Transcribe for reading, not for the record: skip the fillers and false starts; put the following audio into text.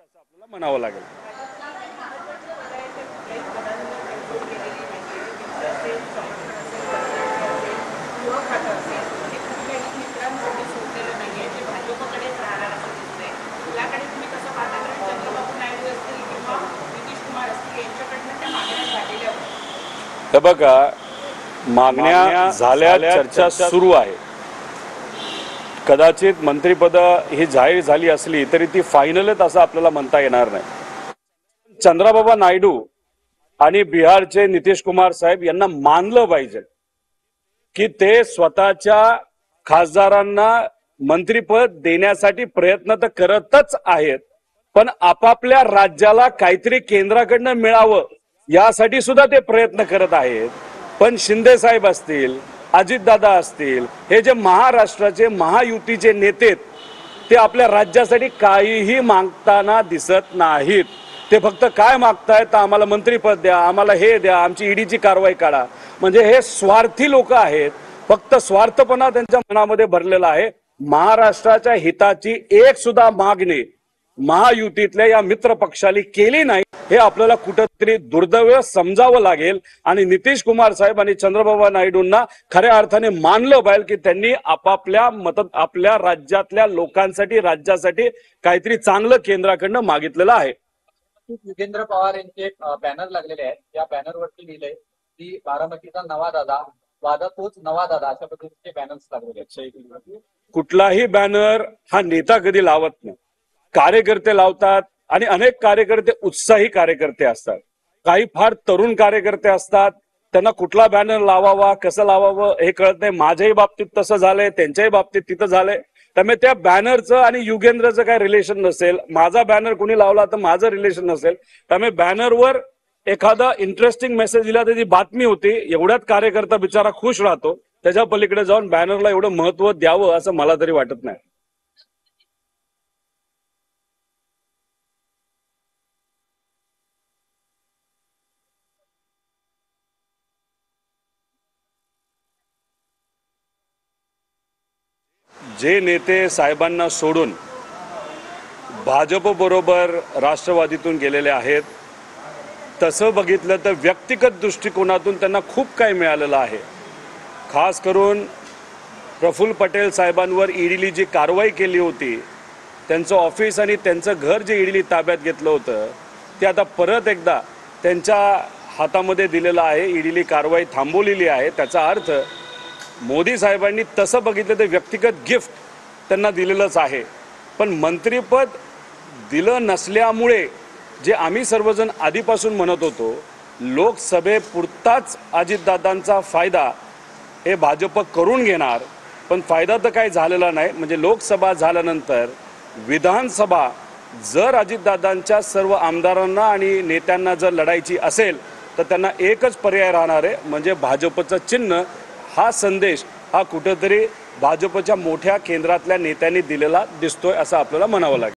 असं आपल्याला म्हणावं लागेल। हे बघा, मागण्या झाल्या, चर्चा सुरू आहे। कदाचित मंत्रिपद ही जाहीर झाली असली तरी ती फायनलच असं आपल्याला म्हणता येणार नाही। चंद्रबाबू नायडू आणि बिहारचे नितीश कुमार साहेब यांना मानलं पाहिजे की ते स्वतःच्या खासदारांना मंत्रिपद देण्यासाठी प्रयत्न तर करतच आहेत, पण आपापल्या राज्याला काहीतरी केंद्राकडनं मिळावं यासाठी सुद्धा ते प्रयत्न करत आहेत। पण शिंदे साहेब असतील, अजितदादा असतील, हे जे महाराष्ट्राचे महायुतीचे नेते ते आपल्या राज्यासाठी काहीही मागताना दिसत नाहीत। ते फक्त काय मागतायत, आम्हाला मंत्रिपद द्या, आम्हाला हे द्या, आमची ईडीची कारवाई काढा। म्हणजे हे स्वार्थी लोक आहेत, फक्त स्वार्थपणा त्यांच्या मनामध्ये भरलेला आहे। महाराष्ट्राच्या हिताची एक सुद्धा मागणी महायुतीतल्या या मित्र पक्षाली केली नाही, हे आपल्याला कुठेतरी दुर्दैव समजावं लागेल। आणि नितीश कुमार साहेब आणि चंद्रबाबू नायडूंना खऱ्या अर्थाने मानलं पाहिजे की त्यांनी आपल्या राज्यातल्या लोकांसाठी, राज्यासाठी काहीतरी चांगलं केंद्राकडनं मागितलेलं आहे। युगेंद्र पवार यांचे बॅनर लागलेले आहेत, या बॅनरवरती लिहिलंय की बारामतीचा नवा दादा, वादा तोच नवा दादा, अशा पद्धतीचे बॅनर्स लागलेले आहेत। कुठलाही बॅनर हा नेता कधी लावत नाही, कार्यकर्ते लावतात। आणि अनेक कार्यकर्ते उत्साही कार्यकर्ते असतात, काही फार तरुण कार्यकर्ते असतात, त्यांना कुठला बॅनर लावावा, कसं लावावं हे कळत नाही। माझ्याही बाबतीत तसं झालंय, त्यांच्याही बाबतीत तिथं झालंय। त्यामुळे त्या बॅनरचं आणि युगेंद्रचं काय रिलेशन नसेल, माझा बॅनर कोणी लावला तर माझं रिलेशन नसेल। त्यामुळे बॅनरवर एखादा इंटरेस्टिंग मेसेज दिला, त्याची बातमी होती, एवढ्यात कार्यकर्ता बिचारा खुश राहतो। त्याच्या पलीकडे जाऊन बॅनरला एवढं महत्व द्यावं असं मला तरी वाटत नाही। जे नेते साहेबांना सोडून भाजप बरोबर राष्ट्रवादीतून गेलेले आहेत, तसं बघितलं तर व्यक्तिगत दृष्टिकोनातून त्यांना खूप काही मिळालेलं आहे। खास करून प्रफुल्ल पटेल साहेबांवर ईडीने जी कारवाई केली होती, त्यांचं ऑफिस आणि त्यांचं घर जे ईडीने ताब्यात घेतलं होतं ते आता परत एकदा त्यांच्या हातामध्ये दिलेलं आहे। ईडीने कारवाई थांबवलेली आहे। त्याचा अर्थ मोदी साहेबांनी तसं बघितलं तर व्यक्तिगत गिफ्ट त्यांना दिलेलंच आहे। पण मंत्रिपद दिलं नसल्यामुळे जे आम्ही सर्वजण आधीपासून म्हणत होतो, लोकसभेपुरताच अजितदादांचा फायदा हे भाजप करून घेणार, पण फायदा तर काही झालेला नाही। म्हणजे लोकसभा झाल्यानंतर विधानसभा जर अजितदादांच्या सर्व आमदारांना आणि नेत्यांना जर लढायची असेल तर त्यांना एकच पर्याय राहणार आहे, म्हणजे भाजपचं चिन्ह। हा संदेश हा कुठेतरी भाजपच्या मोठ्या केंद्रातल्या नेत्यांनी दिलेला दिसतोय असं आपल्याला म्हणावं लागेल।